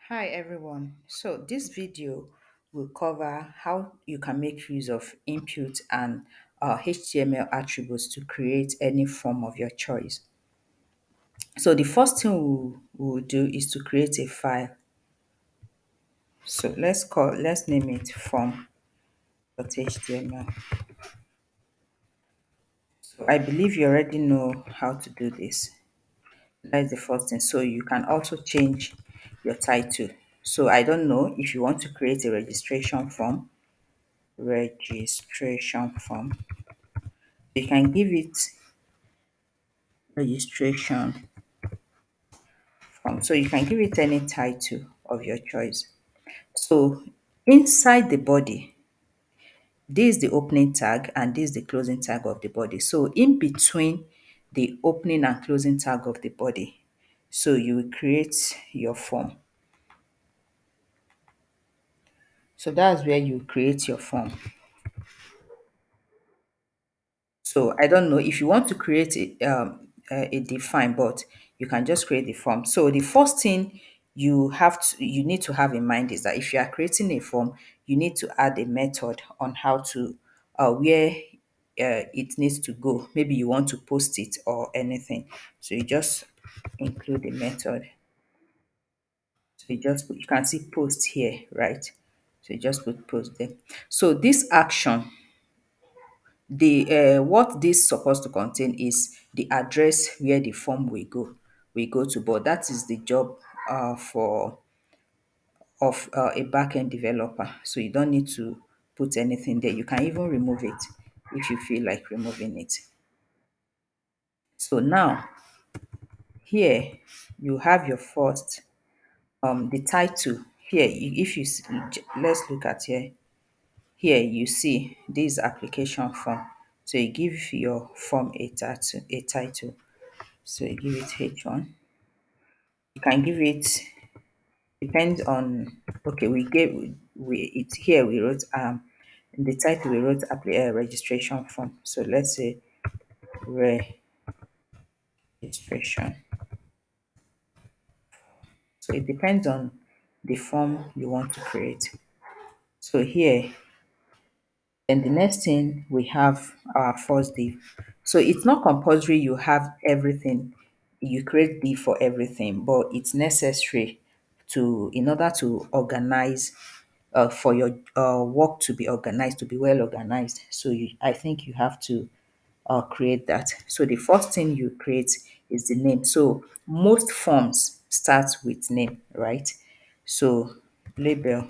Hi everyone. So this video will cover how you can make use of input and HTML attributes to create any form of your choice. So the first thing we'll do is to create a file. So let's name it form.html. So I believe you already know how to do this. That's the first thing. So you can also change your title. So I don't know if you want to create a registration form. You can give it registration form. So you can give it any title of your choice. So inside the body, this is the opening tag and this is the closing tag of the body. So in between the opening and closing tag of the body, so you will create your form. So that's where you create your form. So I don't know if you want to create a define, but you can just create the form. So the first thing you need to have in mind is that if you are creating a form, you need to add a method on how to where it needs to go. Maybe you want to post it or anything. So you just include the method. So you can see post here, right? So you just put post there. So this action, the what this supposed to contain is the address where the form will go to, but that is the job for of a backend developer, so you don't need to put anything there. You can even remove it if you feel like removing it. So now here you have your first the title. Here if you see, let's look at here you see this application form. So you give your form a title. So you give it H1. You can give it, depends on, okay, it here we wrote in the title we wrote registration form. So let's say registration. So it depends on the form you want to create. So here, and the next thing we have our first div. So it's not compulsory you have everything, you create div for everything, but it's necessary to in order to organize for your work to be organized, to be well organized. So I think you have to create that. So the first thing you create is the name. So most forms start with name, right? So label.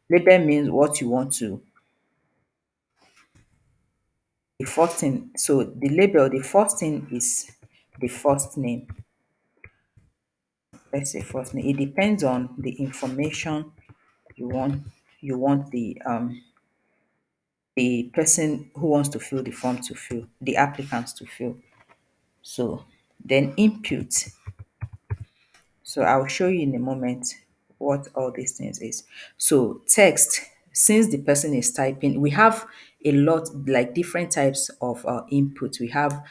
Label means what you want to. The first thing, so the label, the first thing is the first name. Let's say first name. It depends on the information you want. You want the person who wants to fill the form to fill, the applicants to fill. So then input. So I'll show you in a moment what all these things is. So text, since the person is typing, we have a lot, like different types of input. We have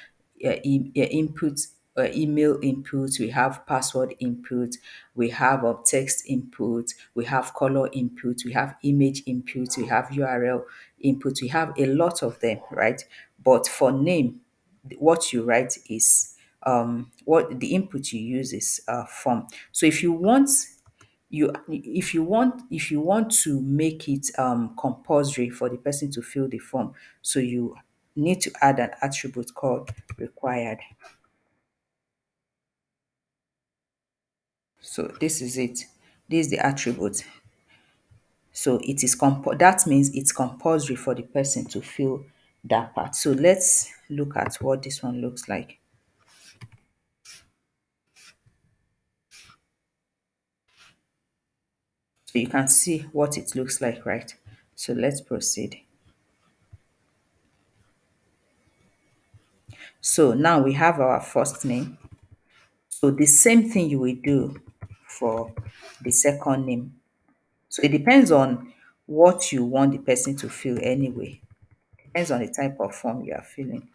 input, email input, we have password input, we have text input, we have color input, we have image input, we have URL input, we have a lot of them, right? But for name, what you write is what the input you use is form. So if you want to make it compulsory for the person to fill the form, so you need to add an attribute called required. So this is it. This is the attribute. So it is that means it's compulsory for the person to fill that part. So let's look at what this one looks like. So you can see what it looks like, right? So let's proceed. So now we have our first name. So the same thing you will do for the second name. So it depends on what you want the person to fill anyway. Depends on the type of form you are filling.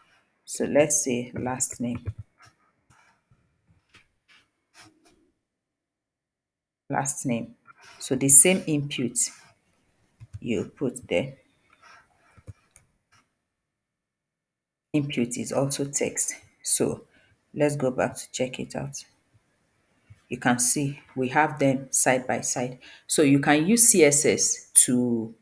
So let's say last name. last name. So the same input you put there. Input is also text. So let's go back to check it out. You can see we have them side by side. So you can use CSS to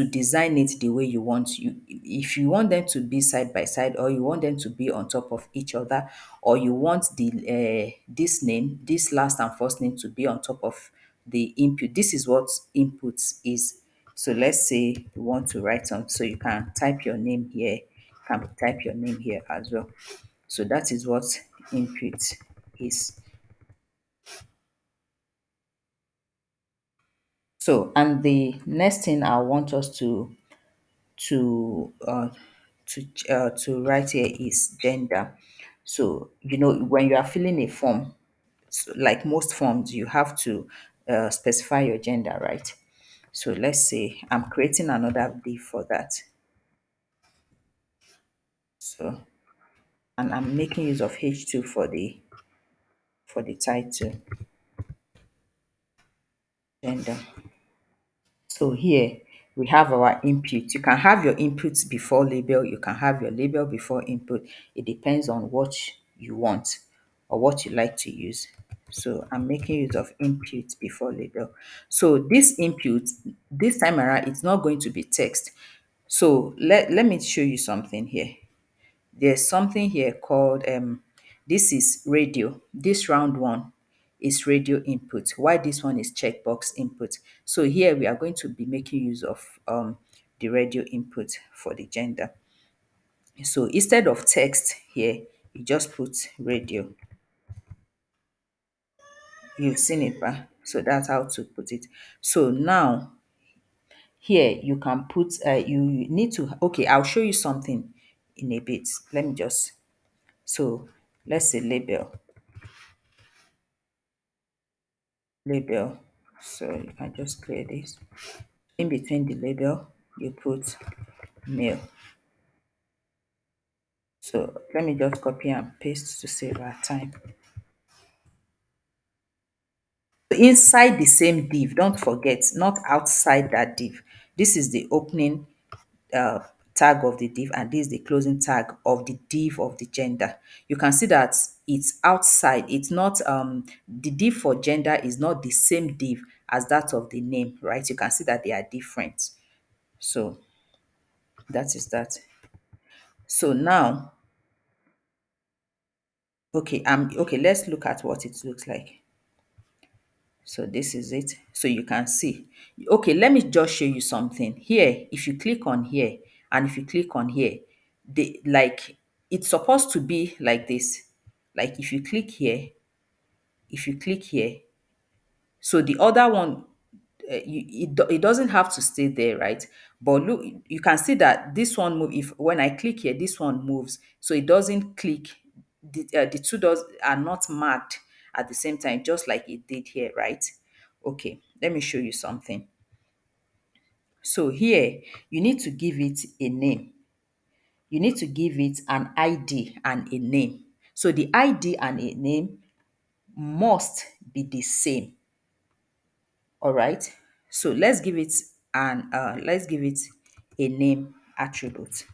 design it the way you want. You if you want them to be side by side, or you want them to be on top of each other, or you want the this name, this last and first name to be on top of the input. This is what input is. So let's say you want to write some, so you can type your name here, you can type your name here as well. So that is what input is. So, and the next thing I want us to uh, to write here is gender. So, when you are filling a form, like most forms, you have to specify your gender, right? So let's say I'm creating another div for that. So, and I'm making use of H2 for the title, gender. So here we have our input. You can have your inputs before label. You can have your label before input. It depends on what you want or what you like to use. So I'm making use of input before label. So this input, this time around, it's not going to be text. So let me show you something here. There's something here called this is radio. This round one is radio input. Why this one is checkbox input. So here we are going to be making use of the radio input for the gender. So instead of text here, you just put radio. You've seen it, ba? So that's how to put it. So now here you can put you need to, okay, I'll show you something in a bit. Let me just, so let's say label. So you can just clear this. In between the label, you put mail. So let me just copy and paste to save our time. Inside the same div, don't forget, not outside that div. This is the opening uh, tag of the div, and this is the closing tag of the div of the gender. You can see that it's outside. It's not the div for gender is not the same div as that of the name, right? You can see that they are different. So that is that. So now, okay, okay, let's look at what it looks like. So this is it. So you can see. Okay, let me just show you something. Here, if you click on here and if you click on here, they like it's supposed to be like this. Like if you click here, if you click here, so the other one, it doesn't have to stay there, right? But look, you can see that this one move. If when I click here, this one moves, so it doesn't click. The two does are not marked at the same time, just like it did here, right? Okay, let me show you something. So here, you need to give it a name. You need to give it an ID and a name. So the ID and a name must be the same. All right. So let's give it a name attribute.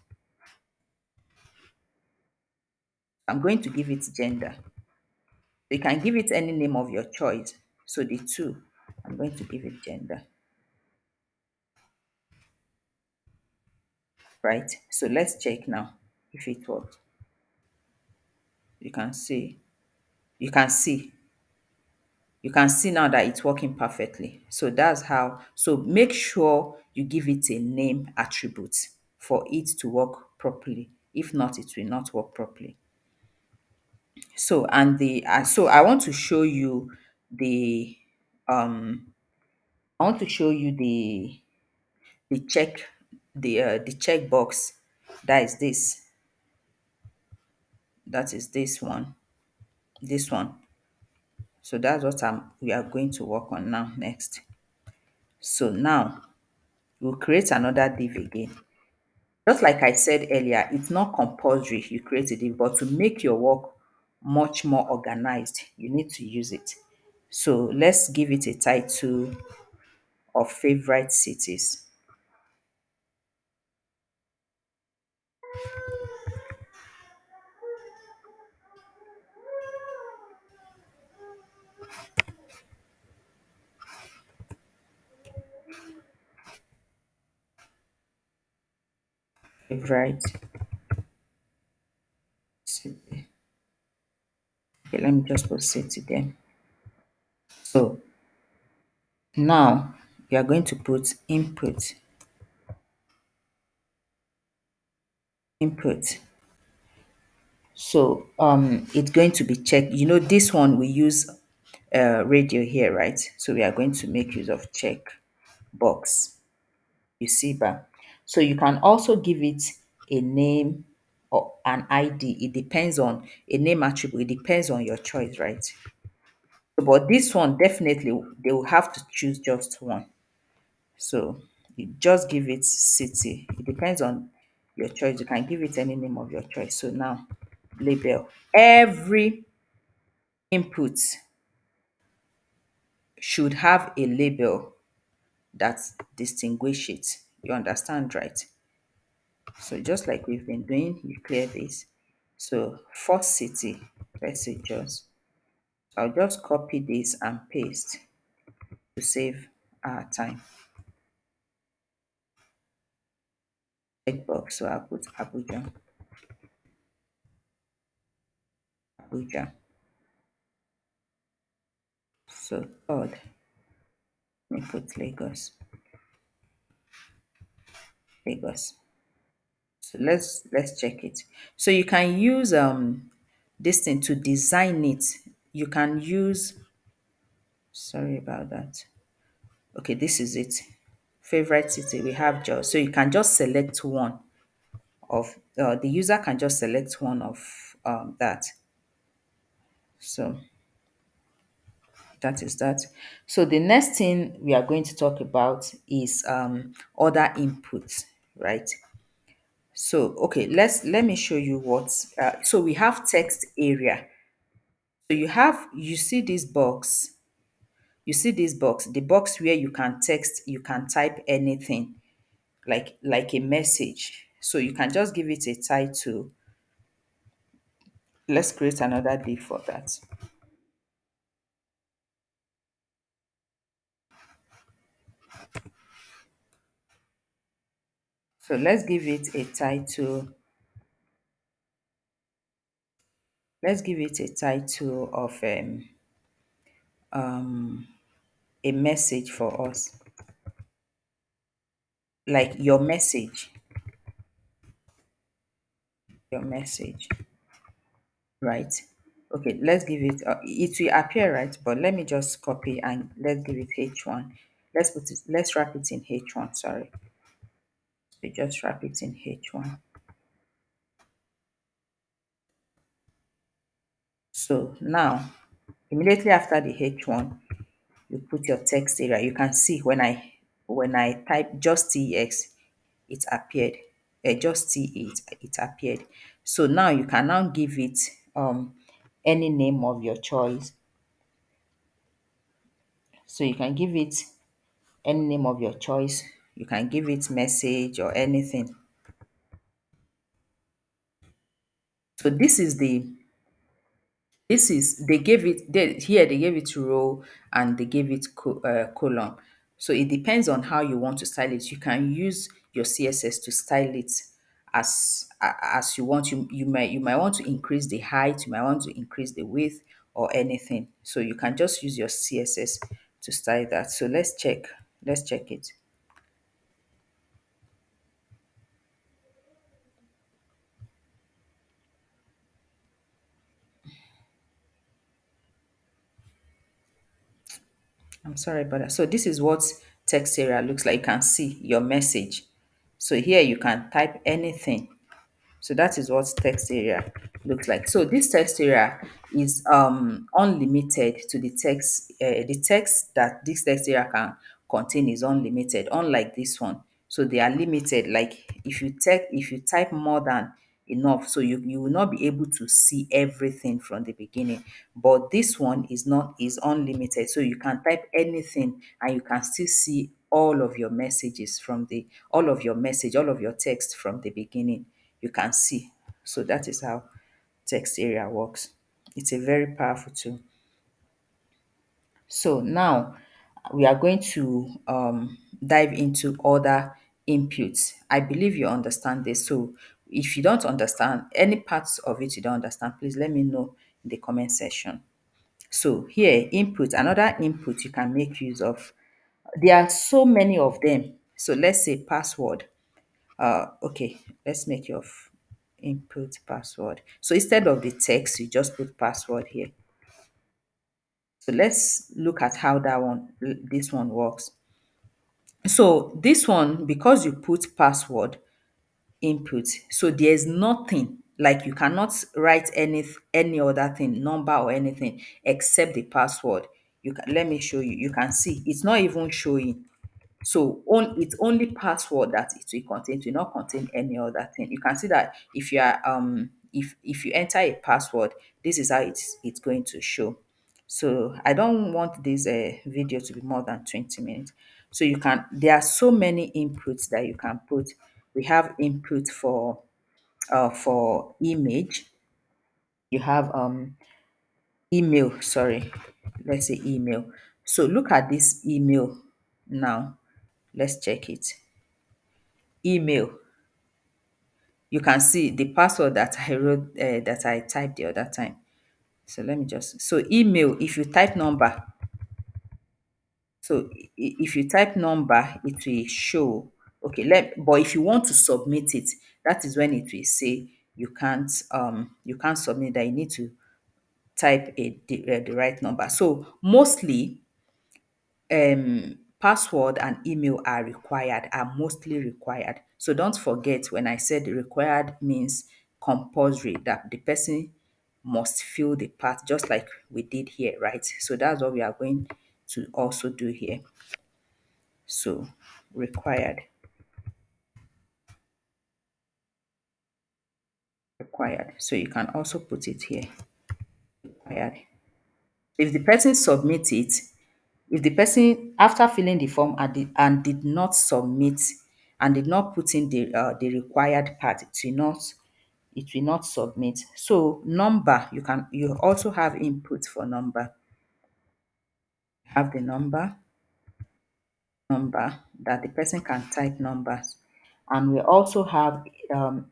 I'm going to give it gender. You can give it any name of your choice. So the two, I'm going to give it gender. Right. So let's check now if it works. You can see, you can see, you can see now that it's working perfectly. So that's how, so make sure you give it a name attribute for it to work properly. If not, it will not work properly. So and the so I want to show you the um I want to show you the check the checkbox. That is this. That is this one. This one. So that's what we are going to work on now next. So now we'll create another div again. Just like I said earlier, it's not compulsory you create a div, but to make your work much more organized, you need to use it. So let's give it a title of favorite cities. Favorite city. Okay, let me just put city there. So now you are going to put input. So it's going to be checked. You know, this one we use radio here, right? So we are going to make use of check box. You see that? So you can also give it a name or an ID. It depends on a name attribute. It depends on your choice, right? But this one definitely they will have to choose just one. So you just give it city. It depends on your choice. You can give it any name of your choice. So now label. Every input should have a label that distinguish it. You understand, right? So just like we've been doing, you clear this. So first city, let's say just, I'll just copy this and paste to save our time. Checkbox, so I'll put Abuja, Abuja. So third, let me put Lagos, Lagos. So let's check it. So you can use this thing to design it. You can use, sorry about that. Okay, this is it. Favorite city, we have just, so you can just select one of, the user can just select one of that. So that is that. So the next thing we are going to talk about is other inputs, right? So okay, let me show you what. So we have text area. So you see this box. You see this box, the box where you can text, you can type anything, like a message. So you can just give it a title. Let's create another div for that. So let's give it a title. Let's give it a title of a message for us, like your message, right? Okay, let's give it. It will appear, right? But let me just copy and let's give it H1. Let's put it. Let's wrap it in H1. Sorry, we just wrap it in H1. So now, immediately after the H1, you put your text area. You can see when I type just TX, it appeared. Just T8, it appeared. So now you can now give it any name of your choice. So you can give it any name of your choice. You can give it message or anything. So this is they gave it here they gave it row and they gave it column. So it depends on how you want to style it. You can use your CSS to style it as you want. You might want to increase the height, you might want to increase the width or anything. So you can just use your CSS to style that. So let's check it. I'm sorry about that. So this is what text area looks like. You can see your message. So here you can type anything. So that is what text area looks like. So this text area is unlimited to the text. The text that this text area can contain is unlimited, unlike this one. So they are limited. Like if you type more than enough, so you will not be able to see everything from the beginning. But this one is not, is unlimited, so you can type anything and you can still see all of your messages from the, all of your message, all of your text from the beginning, you can see. So that is how text area works. It's a very powerful tool. So now we are going to dive into other inputs. I believe you understand this. So if you don't understand any parts of it, you don't understand, please let me know in the comment section. So here, input, another input you can make use of. There are so many of them. So let's say password. Okay, let's make your input password. So instead of the text, you just put password here. So let's look at how that one, this one works. So this one, because you put password input, so there's nothing, like you cannot write any other thing, number or anything except the password. You can, let me show you. You can see it's not even showing. So it's only password that it will contain. It will not contain any other thing. You can see that if you are if you enter a password, this is how it's going to show. So I don't want this video to be more than 20 minutes. So you can, there are so many inputs that you can put. We have input for image. You have email, sorry, let's say email. So look at this email now. Let's check it. Email, you can see the password that I wrote, that I typed the other time. So let me just, so email, if you type number, so if you type number, it will show. Okay, but if you want to submit it, that is when it will say you can't submit that. You need to type the right number. So mostly password and email are required, are mostly required. So don't forget, when I said required means compulsory, that the person must fill the part just like we did here, right? So that's what we are going to also do here. So required, required. So you can also put it here, required. If the person submits it, if the person after filling the form and did not submit and did not put in the required part, it will not submit. So number, you also have input for number. Have the number that the person can type numbers. And we also have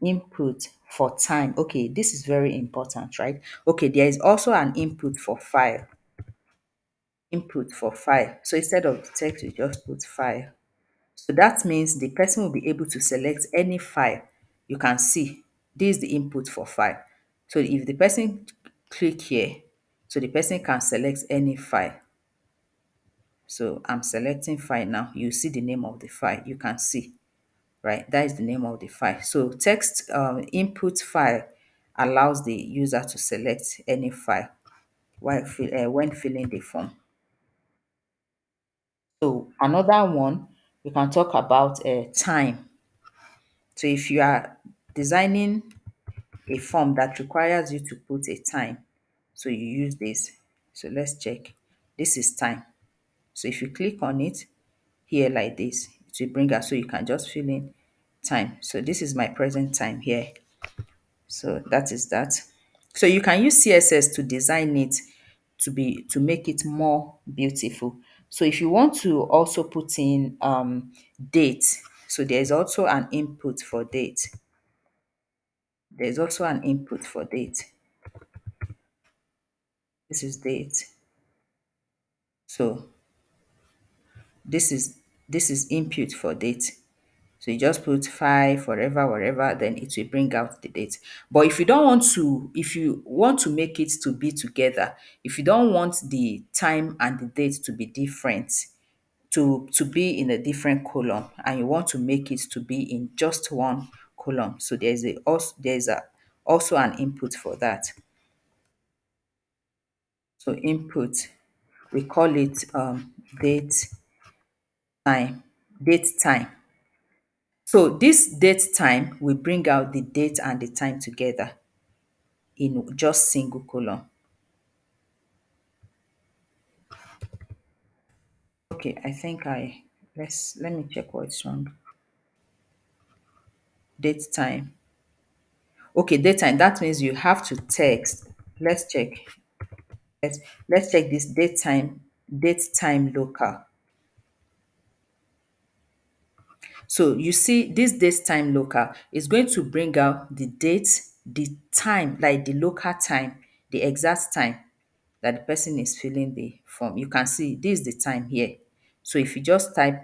input for time. Okay, this is very important, right? Okay, there is also an input for file. Input for file. So instead of the text, you just put file. So that means the person will be able to select any file. You can see this is the input for file. So if the person click here, so the person can select any file. So I'm selecting file now. You see the name of the file. You can see, right? That is the name of the file. So text input file allows the user to select any file when filling the form. So another one, we can talk about time. So if you are designing a form that requires you to put a time, so you use this. So let's check. This is time. So if you click on it here like this, it will bring up, so you can just fill in time. So this is my present time here. So that is that. So you can use CSS to design it to make it more beautiful. So if you want to also put in date, so there is also an input for date. There's also an input for date. This is date. So this is input for date. So you just put 5 forever, whatever, then it will bring out the date. But if you don't want to, if you want to make it to be together, if you don't want the time and the date to be different, to be in a different column, and you want to make it to be in just one column, so there's also an input for that. So input, we call it date time, date time. So this date time will bring out the date and the time together in just single column. Okay, I think let me check what's wrong. Date time. Okay, date time. That means you have to text. Let's check. Let's let's check this date time local. So you see this date time local is going to bring out the date, the time, like the local time, the exact time that the person is filling the form. You can see this is the time here. So if you just type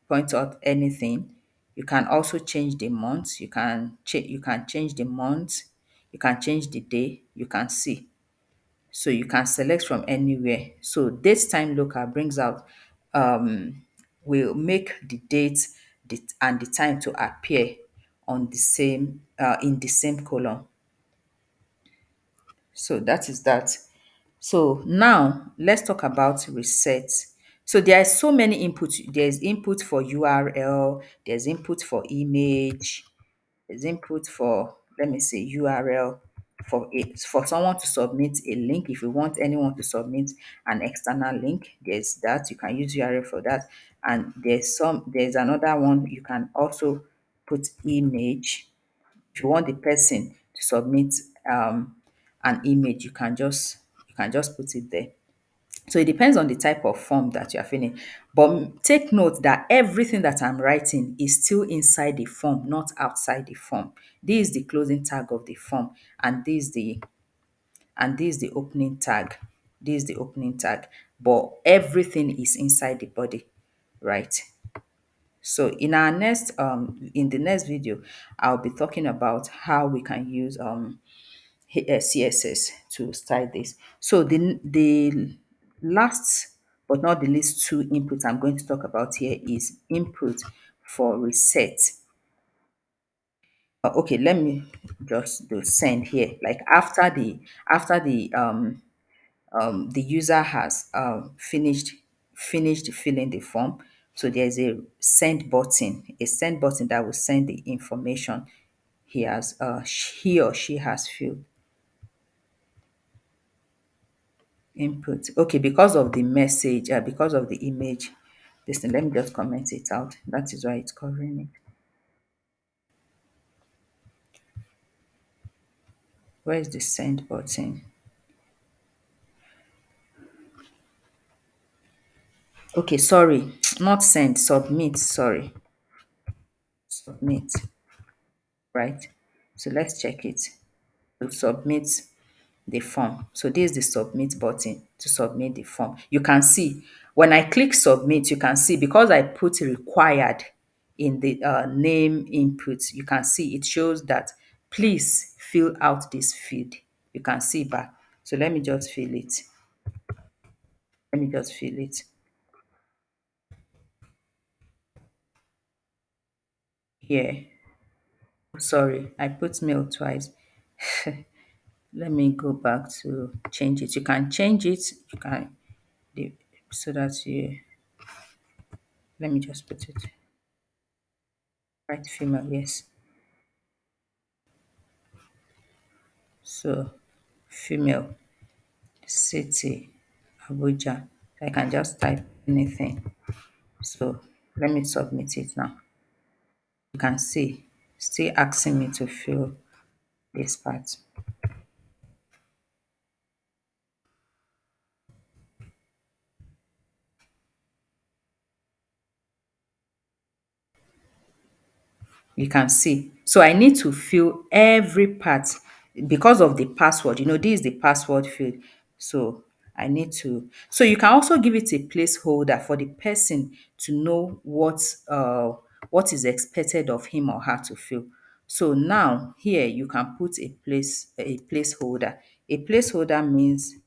point out anything, you can also change the month, you can change the month, you can change the day, you can see. So you can select from anywhere. So date time local brings out will make the date and the time to appear on the same in the same column. So that is that. So now let's talk about reset. So there are so many input. There's input for URL, there's input for image, there's input for, let me see, URL for it for someone to submit a link. If you want anyone to submit an external link, there's that. You can use URL for that. And there's another one you can also put image. If you want the person to submit an image, you can just put it there. So it depends on the type of form that you are filling. But take note that everything that I'm writing is still inside the form, not outside the form. This is the closing tag of the form, and this is the opening tag. This is the opening tag. But everything is inside the body, right? So in the next video, I'll be talking about how we can use CSS to style this. So the last but not the least two inputs I'm going to talk about here is input for reset. Okay, let me just do send here. Like after the user has finished filling the form, so there's a send button that will send the information he or she has filled. Input. Okay, because of the message, because of the image, listen, let me just comment it out. That is why it's covering it. Where is the send button? Okay, sorry, not send, submit, sorry. Submit, right? So let's check it. To submit the form. So this is the submit button to submit the form. You can see when I click submit, you can see because I put required in the name input, you can see it shows that please fill out this field. You can see back. So let me just fill it. Let me just fill it here. Sorry, I put mail twice. Let me go back to change it. You can change it. You can the- so that you let me just put it. Right, female, yes. So female, city, Abuja. I can just type anything. So let me submit it now. You can see, still asking me to fill this part. You can see. So I need to fill every part because of the password. You know, this is the password field. So I need to. So you can also give it a placeholder for the person to know what is expected of him or her to fill. So now here you can put a placeholder. A placeholder means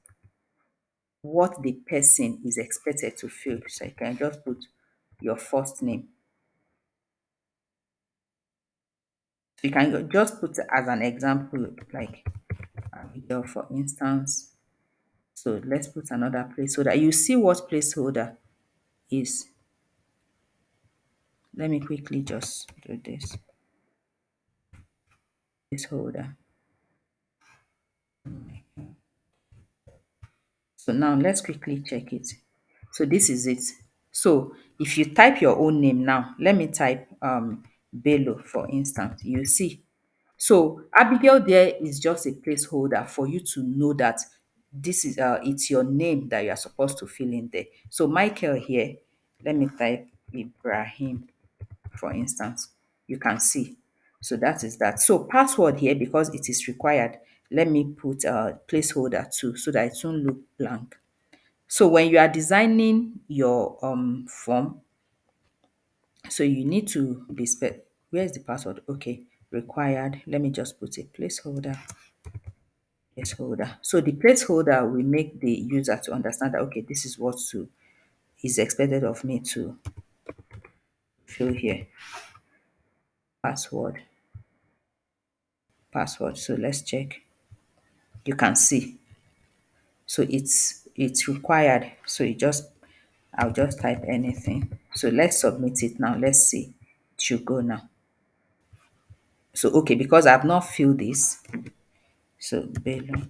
what the person is expected to fill. So you can just put your first name. You can just put as an example, like Abigail, for instance. So let's put another placeholder. You see what placeholder is. let me quickly just do this holder. So now let's quickly check it. So this is it. So if you type your own name now, let me type Bello for instance, you see. So Abigail there is just a placeholder for you to know that this is it's your name that you are supposed to fill in there. So Michael here, let me type Ibrahim for instance. You can see. So that is that. So password here, because it is required, let me put a placeholder too so that it won't look blank. So when you are designing your form, so you need to be where's the password? Okay, required. Let me just put a placeholder. So the placeholder will make the user to understand that okay, this is what to is expected of me to fill here. Password. Password. So let's check. You can see. So it's required. So you just I'll just type anything. So let's submit it now. Let's see. It should go now. So okay, because I've not filled this. So Bello.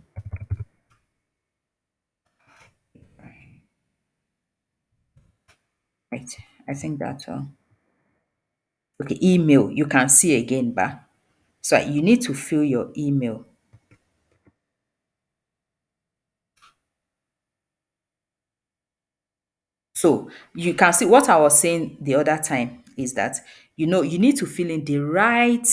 Right. I think that's all. Okay, email. You can see again, ba. So you need to fill your email. So you can see what I was saying the other time is that you need to fill in the right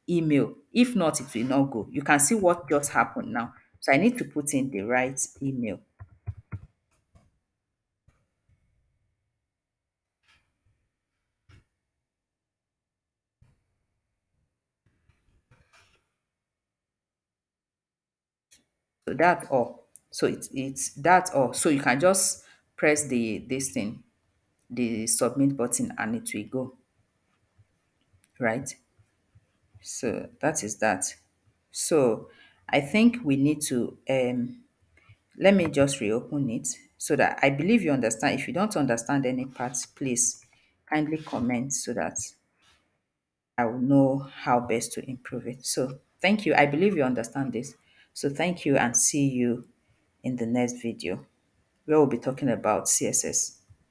email. If not, it will not go. You can see what just happened now. So I need to put in the right email. So that's all. So it's that's all. So you can just press the this thing, the submit button, and it will go. Right? So that is that. So I think we need to let me just reopen it so that I believe you understand. If you don't understand any parts, please kindly comment so that I will know how best to improve it. So thank you. I believe you understand this. So thank you and see you in the next video where we'll be talking about CSS.